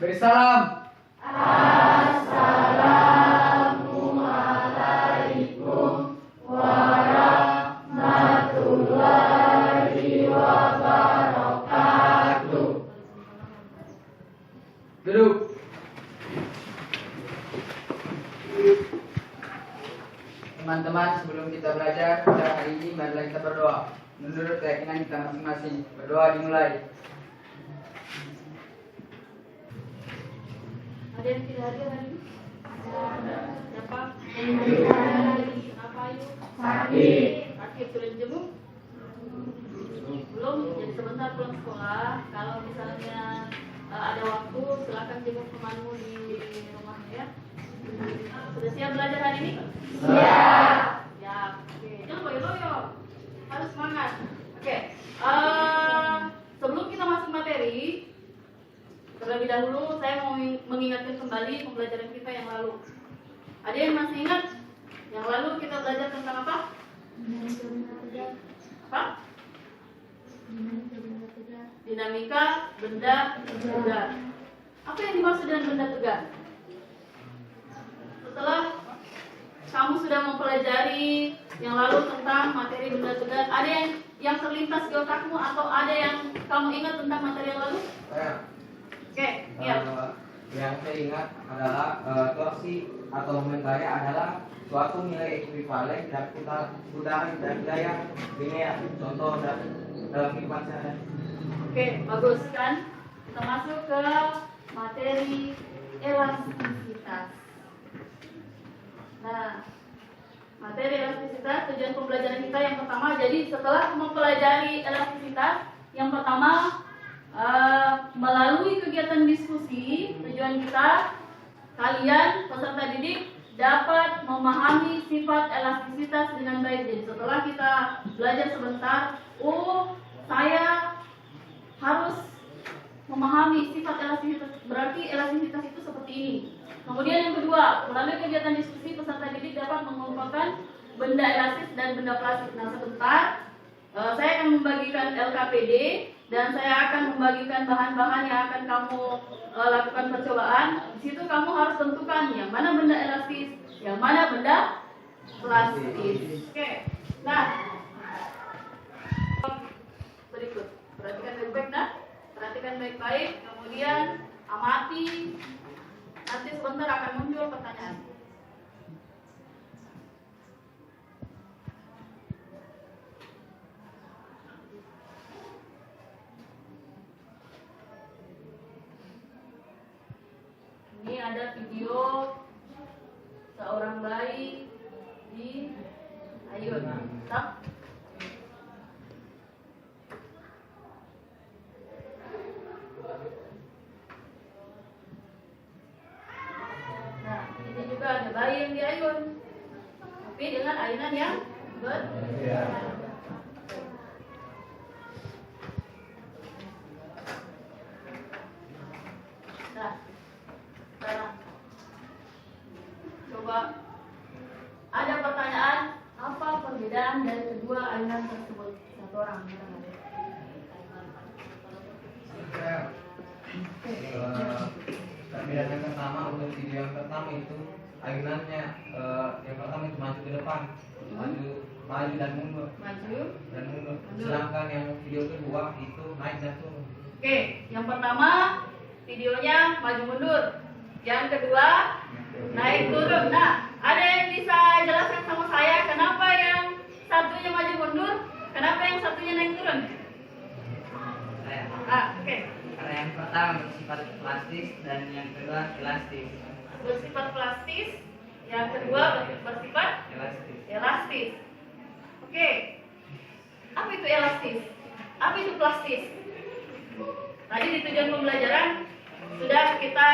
Beri salam. Assalamualaikum warahmatullahi wabarakatuh. Duduk. Teman-teman, sebelum kita belajar pada hari ini, marilah kita berdoa. Menurut keyakinan kita masing-masing, berdoa dimulai. Ada yang tidak hadir hari ini? Siapa? Apa yuk? Sakit sudah dijenguk? Belum, jadi sebentar pulang sekolah. Kalau misalnya ada waktu, silakan jenguk temanmu di rumahnya ya. Sudah siap belajar hari ini? Siap. Siap. Oke, jangan loyo-loyo. Harus semangat. Oke. Sebelum kita masuk materi, terlebih dahulu saya mau mengingatkan kembali pembelajaran kita yang lalu. Ada yang masih ingat? Yang lalu kita belajar tentang apa? Apa? Dinamika benda tegak. Apa yang dimaksud dengan benda tegak? Setelah kamu sudah mempelajari yang lalu tentang materi benda tegak, ada yang terlintas di otakmu atau ada yang kamu ingat tentang materi yang lalu? Oke, iya. Yang saya ingat adalah torsi atau moment gaya adalah suatu nilai ekuivalen dan putaran dan gaya linear. Contoh dalam kehidupan sehari-hari. Oke, bagus kan? Kita masuk ke materi elastisitas. Nah, materi elastisitas, tujuan pembelajaran kita yang pertama. Jadi setelah mempelajari elastisitas, yang pertama melalui kegiatan diskusi, tujuan kita kalian peserta didik dapat memahami sifat elastisitas dengan baik. Jadi setelah kita belajar sebentar, saya harus memahami sifat elastisitas, berarti elastisitas itu seperti ini. Kemudian yang kedua, melalui kegiatan diskusi peserta didik dapat mengelompokkan benda elastis dan benda plastik. Nah sebentar, saya akan membagikan LKPD dan saya akan membagikan bahan-bahan yang akan kamu lakukan percobaan. Di situ kamu harus tentukan yang mana benda elastis, yang mana benda plastis. Oke. Nah, berikut. Perhatikan baik-baik, nah. Perhatikan baik-baik. Kemudian amati. Nanti sebentar akan muncul pertanyaan. Ini ada video seorang bayi di ayun. Stop. Nah, ini juga ada bayi yang di ayun, tapi dengan ayunan yang berbeda. Nah, sekarang coba ada pertanyaan, apa perbedaan dari kedua ayunan tersebut? Satu orang Perbedaan yang pertama untuk video yang pertama itu ayunannya yang pertama itu maju ke depan, maju dan mundur. Sedangkan yang video kedua itu naik dan turun. Oke, yang pertama videonya maju mundur, yang kedua naik turun. Nah, ada yang bisa jelaskan sama saya kenapa yang satunya maju mundur, kenapa yang satunya naik turun? Oke. Karena yang pertama bersifat plastis dan yang kedua elastis. Bersifat plastis, yang kedua bersifat elastis. Oke. Apa itu elastis? Apa itu plastis? Tadi di tujuan pembelajaran sudah kita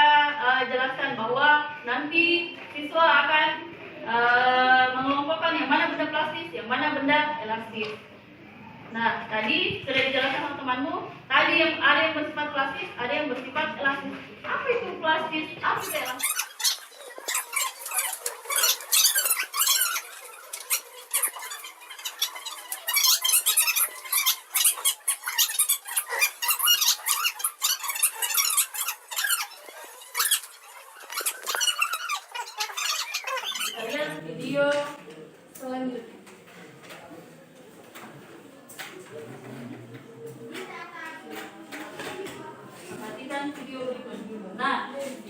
jelaskan bahwa nanti siswa akan mengelompokkan yang mana benda plastis, yang mana benda elastis. Nah, tadi sudah dijelaskan sama temanmu. Tadi yang ada yang bersifat plastis, ada yang bersifat elastis. Apa itu plastis? Apa itu elastis?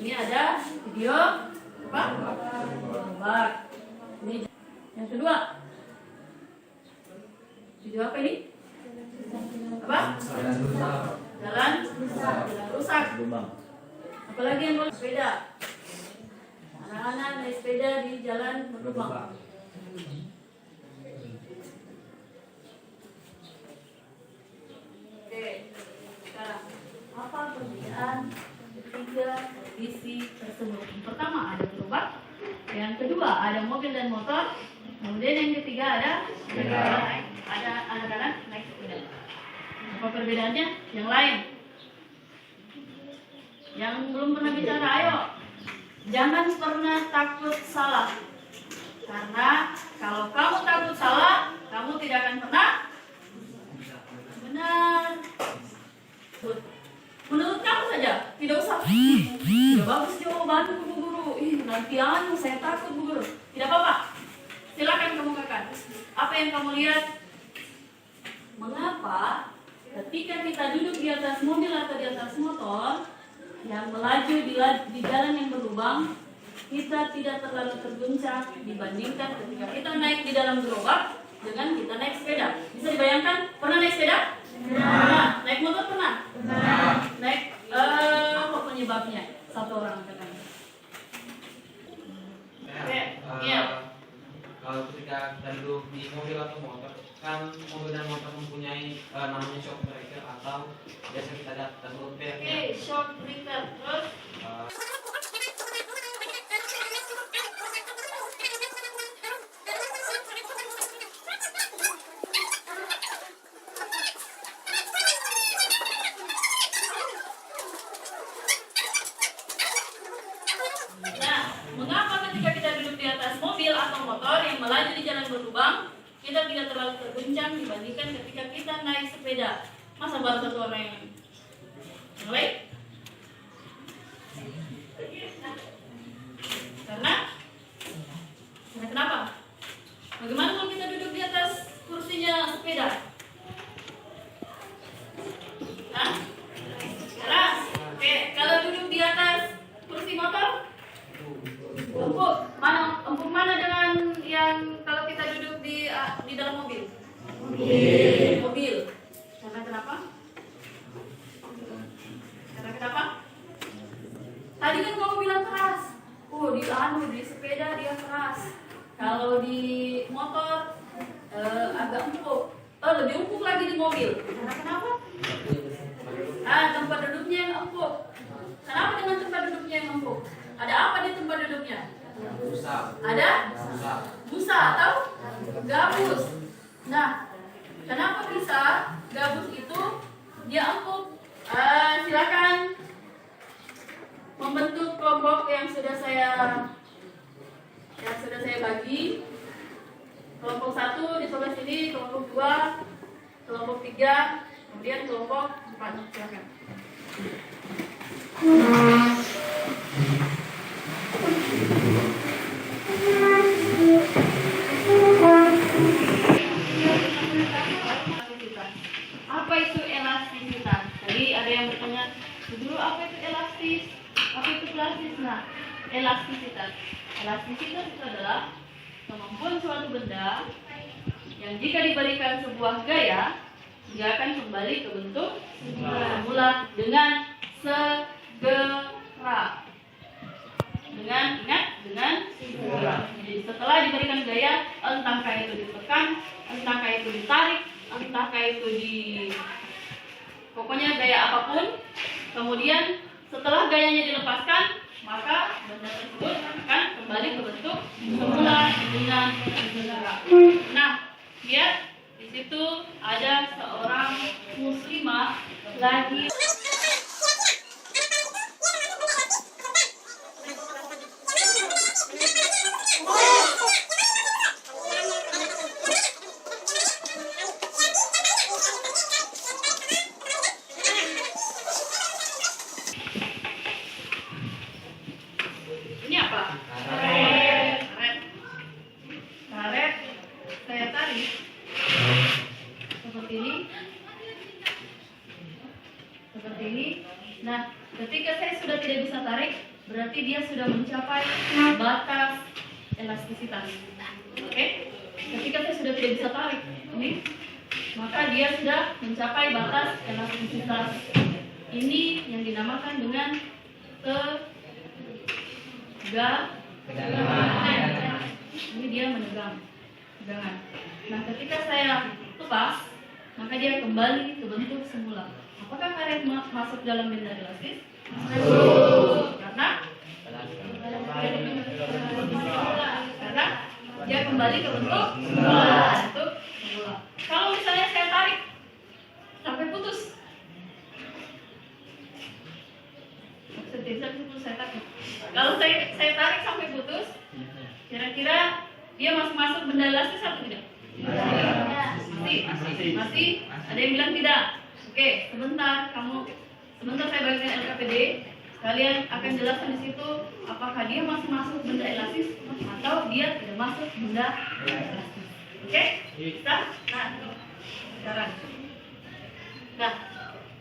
Ini ada video apa? Gerobak. Ini yang kedua. Video apa ini? Apa? Jalan rusak. Apalagi yang boleh sepeda. Anak-anak naik sepeda di jalan berlubang. Oke, sekarang apa perbedaan ketiga kondisi tersebut? Yang pertama ada gerobak, yang kedua ada mobil dan motor, kemudian yang ketiga ada anak-anak naik sepeda. Apa perbedaannya? Yang lain, yang belum pernah bicara, ayo, jangan pernah takut salah, karena kalau kamu takut salah, kamu tidak akan pernah benar. Menurut kamu saja, tidak usah. Ya bagus jawaban Bu Guru. Nanti saya takut Bu Guru. Tidak apa-apa. Silakan kemukakan. Apa yang kamu lihat? Mengapa ketika kita duduk di atas mobil atau di atas motor yang melaju di jalan yang berlubang, kita tidak terlalu terguncang dibandingkan ketika kita naik di dalam gerobak dengan kita naik sepeda. Bisa dibayangkan? Pernah naik sepeda? Pernah. Naik motor pernah? Naik apa penyebabnya? Satu orang katakan. Oke, iya. Kalau ketika kita duduk di mobil atau motor, kan mobil dan motor mempunyai namanya shock breaker atau biasa kita lihat dan Oke, shock breaker. Terus mengapa ketika kita duduk di atas mobil atau motor yang melaju di jalan berlubang, kita tidak terlalu terguncang dibandingkan ketika kita naik sepeda? Masa baru satu orang yang lain? Karena kenapa? Bagaimana kalau kita duduk di atas kursinya sepeda? Hah? Keras. Oke, kalau duduk di atas kursi motor? Empuk. Empuk mana dengan yang kalau kita duduk di dalam mobil? Mobil. Karena kenapa? Karena kenapa? Tadi kan kamu bilang keras. Di sepeda dia keras. Kalau di motor agak empuk. Lebih empuk lagi di mobil. Karena kenapa? Tempat duduknya yang empuk. Kenapa dengan tempat duduknya yang empuk? Ada apa di tempat duduknya? Ada? Busa atau gabus. Nah, kenapa bisa gabus itu dia empuk? Silakan membentuk kelompok yang sudah saya bagi. Kelompok 1 di sebelah sini, kelompok 2, kelompok 3, kemudian kelompok 4. Silakan. Apa itu elastisitas? Tadi ada yang bertanya, dulu apa itu elastis? Apa itu plastis? Nah, elastisitas. Elastisitas itu adalah kemampuan suatu benda yang jika diberikan sebuah gaya, dia akan kembali ke bentuk semula dengan segera. Dengan segera. Jadi setelah diberikan gaya, entahkah itu ditekan, entahkah itu ditarik, entahkah itu pokoknya gaya apapun, kemudian setelah gayanya dilepaskan, maka benda tersebut akan kembali ke bentuk semula dengan segera. Nah, lihat di situ ada seorang muslimah lagi. Ini apa? Karet. Saya tarik seperti ini. Nah, ketika saya sudah tidak bisa tarik, berarti dia sudah mencapai batas elastisitas. Oke? Ketika saya sudah tidak bisa tarik ini, maka dia sudah mencapai batas elastisitas. Ini yang dinamakan dengan tegangan. Ini dia menegang. Tegangan. Nah, ketika saya lepas, maka dia kembali ke bentuk semula. Apakah karet masuk dalam benda elastis? Masuk. Karena dia kembali ke bentuk semula. Kalau misalnya saya tarik sampai putus, saya tarik. Kalau saya tarik sampai putus, kira-kira dia masuk benda elastis atau tidak? Masih. Ada yang bilang tidak. Oke, sebentar saya bagikan LKPD. Kalian akan jelaskan di situ apakah dia masuk benda elastis atau dia tidak masuk benda elastis. Oke? Bisa? Nah, sekarang. Nah,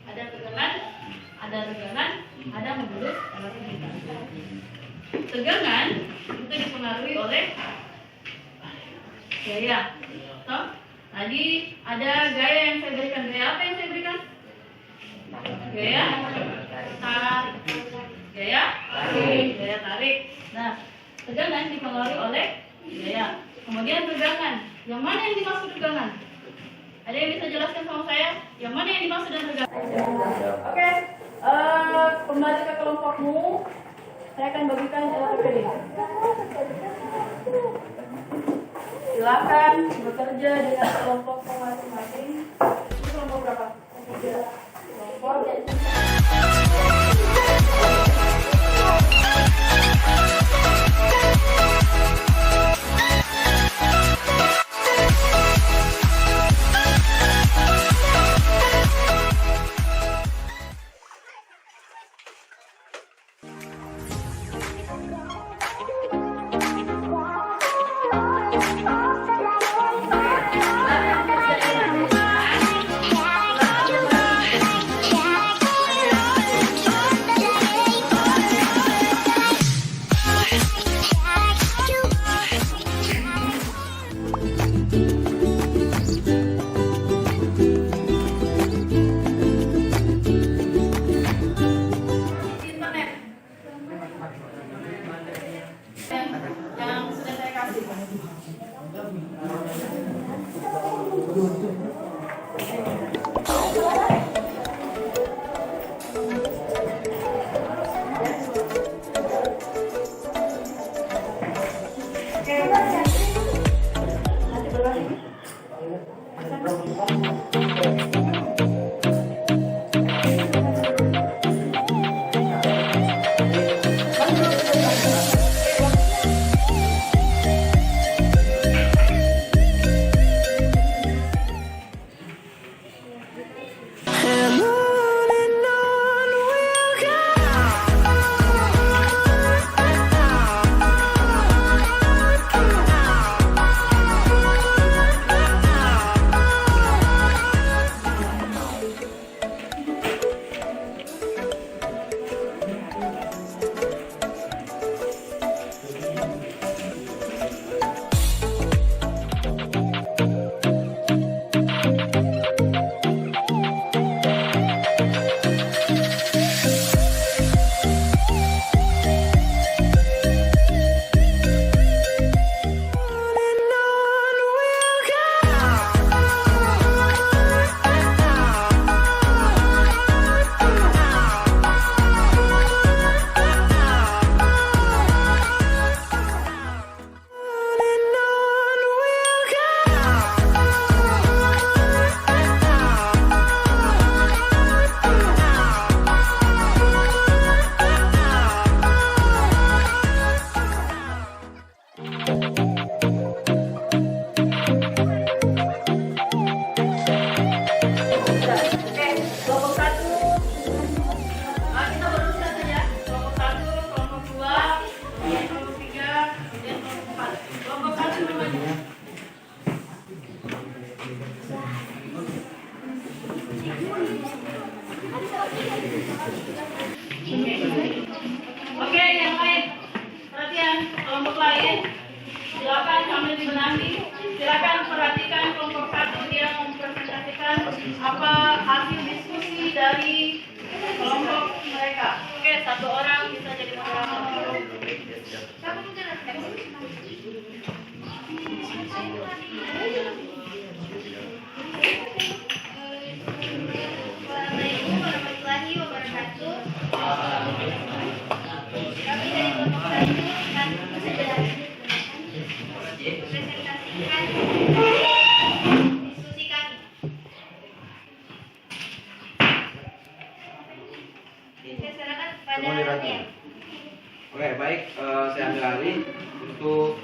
ada tegangan, ada modulus elastisitas. Tegangan itu dipengaruhi oleh gaya. Toh? Tadi ada gaya yang saya berikan. Gaya apa yang saya berikan? Gaya tarik. Gaya tarik. Nah, tegangan dipengaruhi oleh gaya. Kemudian tegangan. Yang mana yang dimaksud tegangan? Ada yang bisa jelaskan sama saya? Yang mana yang dimaksud dengan tegangan? Oke. Kembali ke kelompokmu. Saya akan bagikan LKPD. Silakan bekerja dengan kelompok masing-masing. Ini kelompok berapa? Kelompok. Yang sudah saya kasih. Benandi. Silakan perhatikan kelompok 1, dia mempresentasikan apa hasil diskusi dari kelompok mereka. Oke, satu orang bisa jadi moderator. Assalamualaikum warahmatullahi wabarakatuh. Kami dari kelompok 1 akan presentasikan diskusi kami. Saya serahkan kepada Amir. Oke, baik, saya ambil alih untuk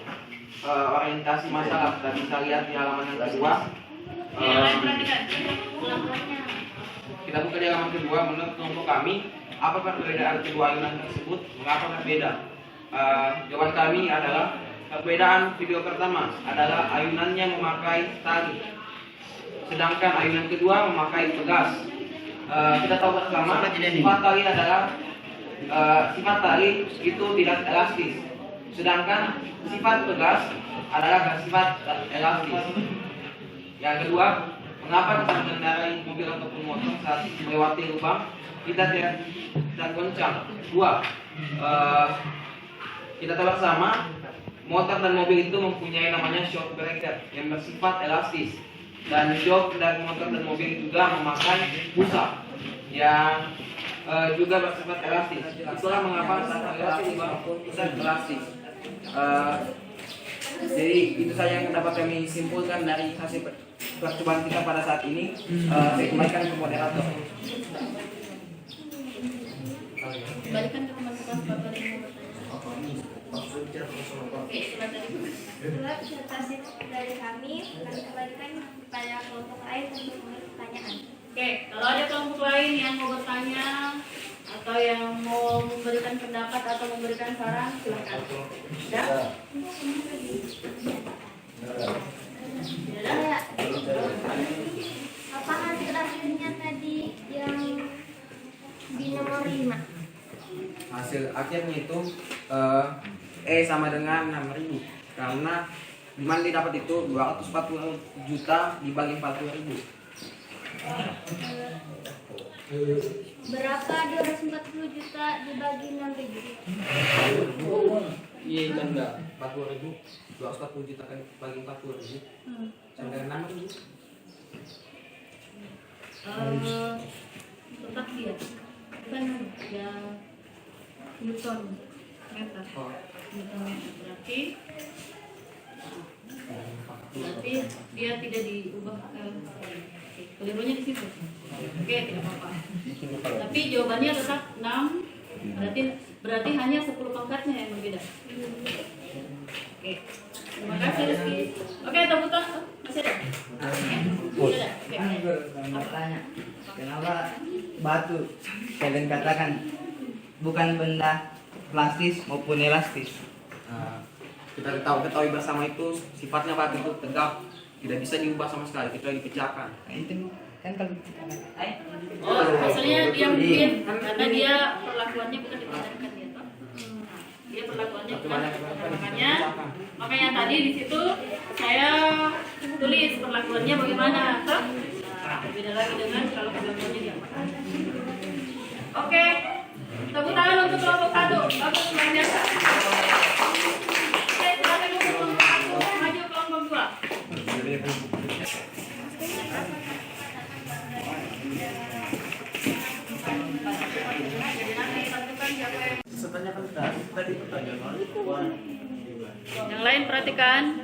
orientasi masalah. Kita bisa lihat di halaman yang kedua. Kita buka di halaman kedua. Menurut kelompok kami, apa perbedaan kedua ayunan tersebut? Mengapa berbeda? Jawaban kami adalah perbedaan video pertama adalah ayunannya memakai tali, sedangkan ayunan kedua memakai pegas. Kita tahu bersama sifat tali adalah sifat tali itu tidak elastis, sedangkan sifat pegas adalah sifat elastis. Yang kedua, mengapa kita mengendarai mobil ataupun motor saat melewati lubang kita tidak goncang? Dua, kita tahu bersama motor dan mobil itu mempunyai namanya shock breaker yang bersifat elastis, dan shock dan motor dan mobil juga memakai busa yang juga bersifat elastis. Itulah mengapa saat melewati lubang kita elastis. Jadi itu saja yang dapat kami simpulkan dari hasil percobaan kita pada saat ini. Saya kembalikan ke moderator. Kembalikan ke teman-teman bapak yang mau bertanya. Setelah presentasi dari kami kembalikan kepada kelompok lain untuk memberi pertanyaan. Oke, kalau ada kelompok lain yang mau bertanya atau yang mau memberikan pendapat atau memberikan saran, silakan. Ya? Ya. Apa hasil akhirnya tadi yang di nomor 5? Hasil akhirnya itu sama dengan 6.000, karena dimana didapat itu 240 juta dibagi 40.000. Berapa 240 juta dibagi 6.000? Iya, enggak 40.000. 240 juta kan bagi 40.000 sama dengan 6.000. Tetap dia kan yang Newton meter. Berarti dia tidak diubah. Kelirunya di situ. Oke, tidak apa-apa. Tapi jawabannya tetap 6. Berarti hanya 10 pangkatnya yang berbeda. Oke. Terima kasih Rizky. Oke, tepuk tangan. Masih ada? Sudah ada. Oke. Tanya, kenapa batu kalian katakan bukan benda plastis maupun elastis? Kita ketahui bersama itu sifatnya batu itu tegak, tidak bisa diubah sama sekali kecuali dipecahkan. Itu kan kalau Oh, maksudnya dia mungkin karena dia perlakuannya bukan dipecahkan ya, toh? Dia perlakuannya bukan makanya tadi di situ saya tulis perlakuannya bagaimana, toh? Nah, beda lagi dengan kalau perlakuannya diapakan. Oke, tepuk tangan untuk kelompok 1. Bagus, luar biasa. Oke, silakan untuk kelompok 1 maju kelompok 2. Yang lain perhatikan.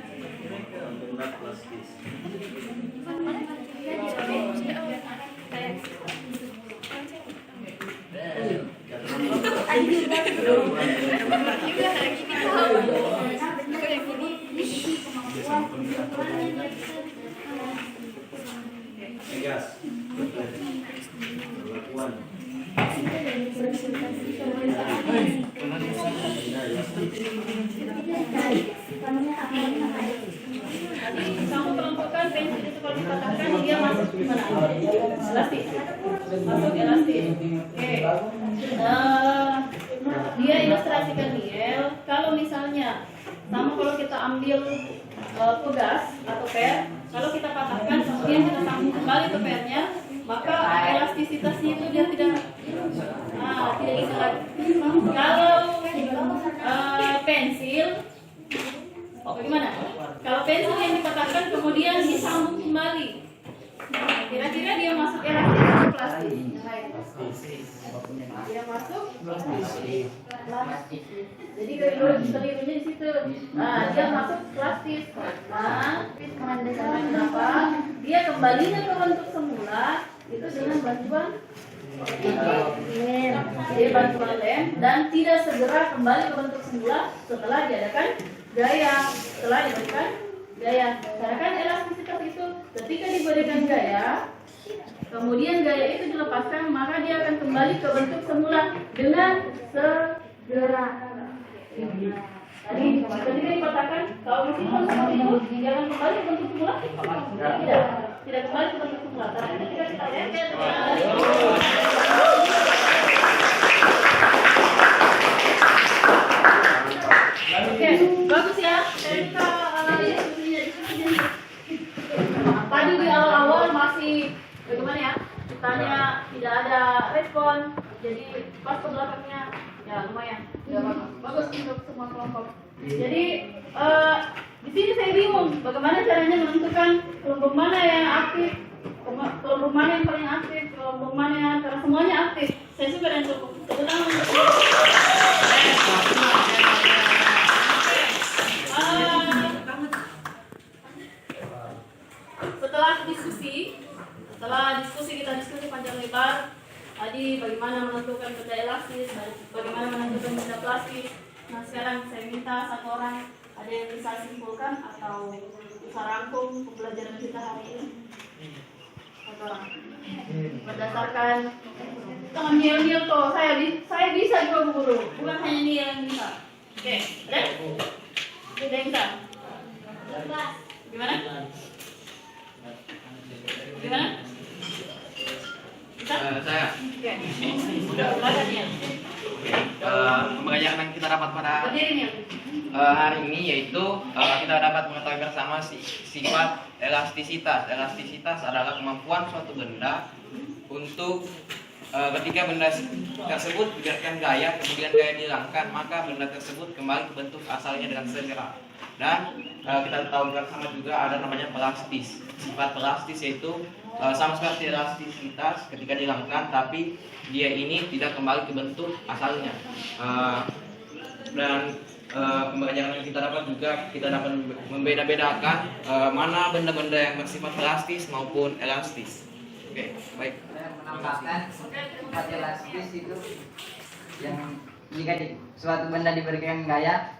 Kamu kelompokkan pensil itu kalau dikatakan dia masuk di mana? Elastis. Masuk elastis. Oke. Dia ilustrasikan Niel. Kalau misalnya sama kalau kita ambil pegas atau per, kalau kita patahkan kemudian kita sambung kembali ke pernya, maka elastisitasnya itu dia tidak bisa lagi. Kalau pensil, bagaimana? Kalau pensil yang dipatahkan kemudian disambung kembali, kira-kira dia masuk elastis atau plastik? Dia masuk plastik. Jadi kelirunya di situ. Dia masuk plastik. Kenapa? Dia kembalinya ke bentuk semula itu dengan bantuan lem. Dia bantuan lem dan tidak segera kembali ke bentuk semula setelah diadakan gaya. Karena kan elastisitas itu ketika diberikan gaya, kemudian gaya itu dilepaskan, maka dia akan kembali ke bentuk semula dengan segera. Tadi ketika dikatakan kalau mesin seperti itu, dia akan kembali ke bentuk semula? Tidak kembali ke bentuk semula. Tapi ketika kita lihat, oke, bagus ya. Tadi di awal-awal masih bagaimana ya? Tanya tidak ada respon, jadi pas ke belakangnya ya lumayan, ya bagus untuk semua kelompok. Jadi di sini saya bingung bagaimana caranya menentukan kelompok mana yang aktif, kelompok mana yang paling aktif, kelompok mana yang karena semuanya aktif. Saya suka dan cukup. Setelah diskusi kita diskusi panjang lebar tadi bagaimana menentukan benda elastis, bagaimana menentukan benda plastik. Nah sekarang saya minta satu orang ada yang bisa simpulkan atau bisa rangkum pembelajaran kita hari ini. Satu orang berdasarkan jangan niel toh saya bisa juga guru, bukan hanya niel yang bisa. Oke, ada? Ada yang bisa? Gimana? Gimana? Saya pembelajaran yang kita dapat pada hari ini yaitu kita dapat mengetahui bersama sifat elastisitas. Elastisitas adalah kemampuan suatu benda untuk ketika benda tersebut diberikan gaya, kemudian gaya dihilangkan, maka benda tersebut kembali ke bentuk asalnya dengan segera. Dan kita tahu bersama juga ada namanya plastis. Sifat plastis yaitu sama seperti elastisitas ketika dihilangkan, tapi dia ini tidak kembali ke bentuk asalnya. Dan pembelajaran yang kita dapat juga kita dapat membeda-bedakan mana benda-benda yang bersifat plastis maupun elastis. Oke, baik. Saya menambahkan sifat elastis itu yang jika suatu benda diberikan gaya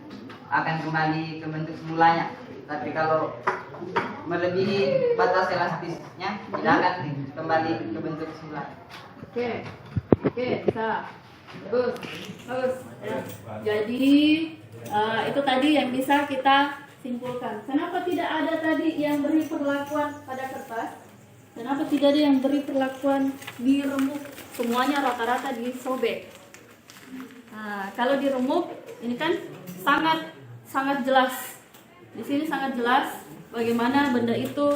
akan kembali ke bentuk semulanya. Tapi kalau melebihi batas elastisnya tidak akan kembali ke bentuk semula. Oke, bisa. Bagus. Ya. Jadi itu tadi yang bisa kita simpulkan. Kenapa tidak ada tadi yang beri perlakuan pada kertas? Kenapa tidak ada yang beri perlakuan diremuk? Semuanya rata-rata disobek. Nah, kalau diremuk ini kan sangat jelas. Di sini sangat jelas bagaimana benda itu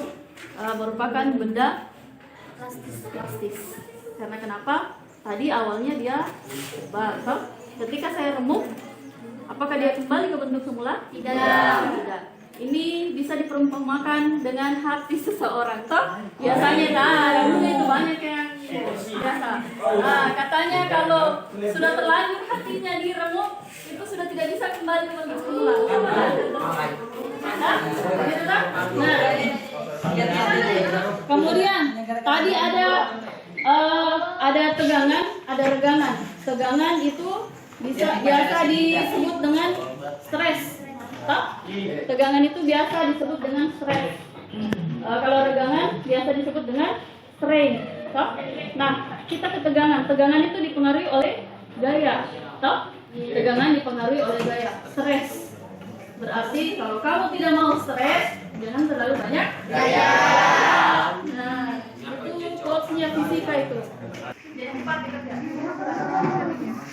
merupakan benda plastis. Karena kenapa? Tadi awalnya dia tebal. Ketika saya remuk, apakah dia kembali ke bentuk semula? Tidak. Ini bisa diperumpamakan dengan hati seseorang. Toh biasanya itu banyak yang biasa. Katanya kalau sudah terlanjur hatinya diremuk, itu sudah tidak bisa kembali ke bentuk semula. Kemudian tadi ada tegangan, ada regangan. Tegangan itu biasa disebut dengan stres. Tegangan itu biasa disebut dengan stres. Kalau regangan biasa disebut dengan strain. Nah, kita ke tegangan. Tegangan itu dipengaruhi oleh gaya. Tegangan dipengaruhi oleh gaya. Stres. Berarti kalau kamu tidak mau stres, jangan terlalu banyak gaya. Nah, itu quotes-nya fisika itu. Jadi 4 dikerja.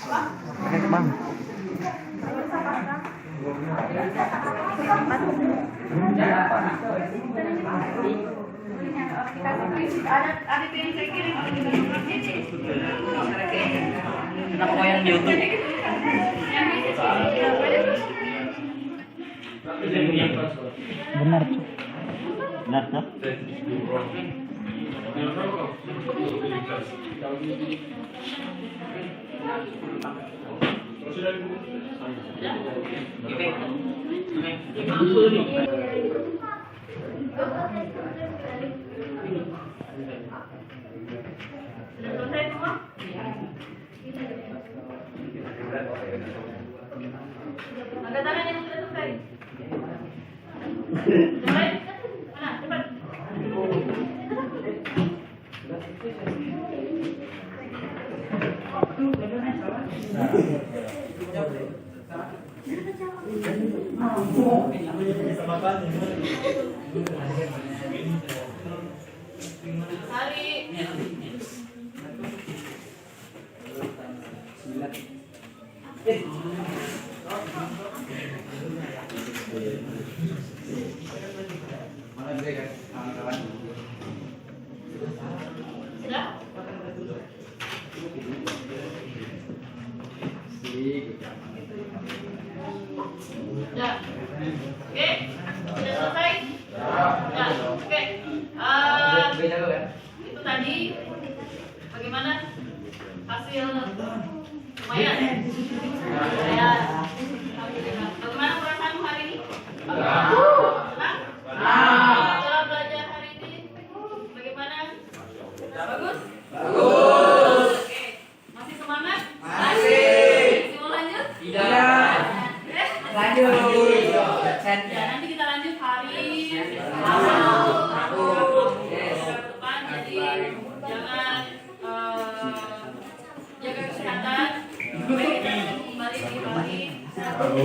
Apa? Bang. Ya. Ada yang saya kirim Kenapa kau yang di YouTube? Benar tuh. Benar tuh. Sudah selesai semua? Angkat tangan yang sudah selesai. Mulai. Mana? Cepat. Hari. Sudah? Sudah. Oke. Sudah selesai? Sudah. Oke. Itu tadi bagaimana hasil lumayan ya? Lumayan. Alhamdulillah. Bagaimana perasaanmu hari ini? Senang? Setelah belajar hari ini bagaimana? Bagus? Bagus. Oke. Masih semangat? Masih mau lanjut? Tidak. Lanjut. Ya, nanti kita lanjut hari Rabu depan. Jadi jangan jaga kesehatan. Kembali di hari Rabu.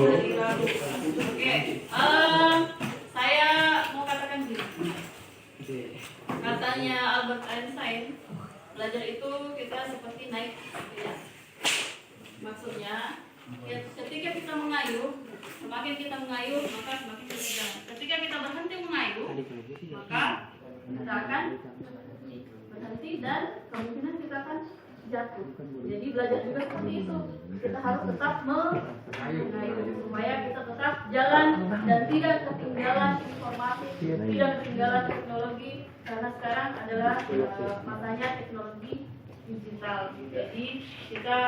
Oke. Saya mau katakan gini. Katanya Albert Einstein, belajar itu kita seperti naik sepeda. Maksudnya, ya, ketika kita mengayuh, semakin kita mengayuh, maka semakin kita jalan. Ketika kita berhenti mengayuh, maka kita akan berhenti dan kemungkinan kita akan jatuh. Jadi belajar juga seperti itu. Kita harus tetap mengayuh supaya kita tetap jalan dan tidak ketinggalan informasi, tidak ketinggalan teknologi, karena sekarang adalah masanya teknologi digital. Jadi kita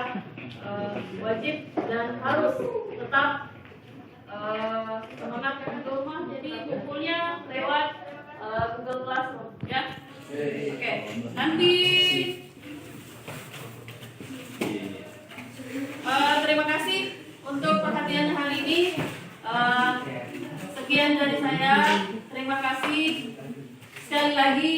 wajib dan harus tetap semangat ke rumah. Jadi kumpulnya lewat Google Classroom, ya. Oke. Nanti terima kasih untuk perhatian hari ini. Sekian dari saya. Terima kasih. Sekali lagi,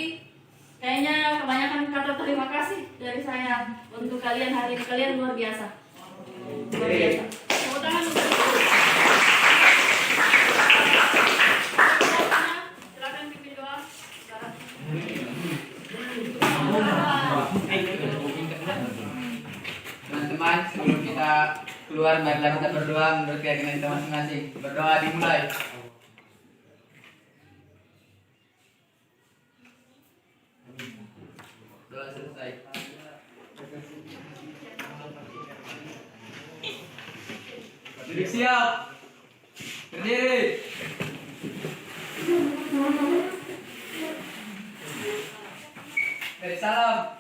kayaknya kebanyakan kata terima kasih dari saya untuk kalian hari ini. Kalian luar biasa. Luar biasa. Tepuk tangan untuk silakan pimpin doa. Teman-teman, sebelum kita keluar, marilah kita berdoa menurut keyakinan kita masing-masing. Berdoa dimulai. Doa selesai. Duduk siap. Berdiri. Beri salam.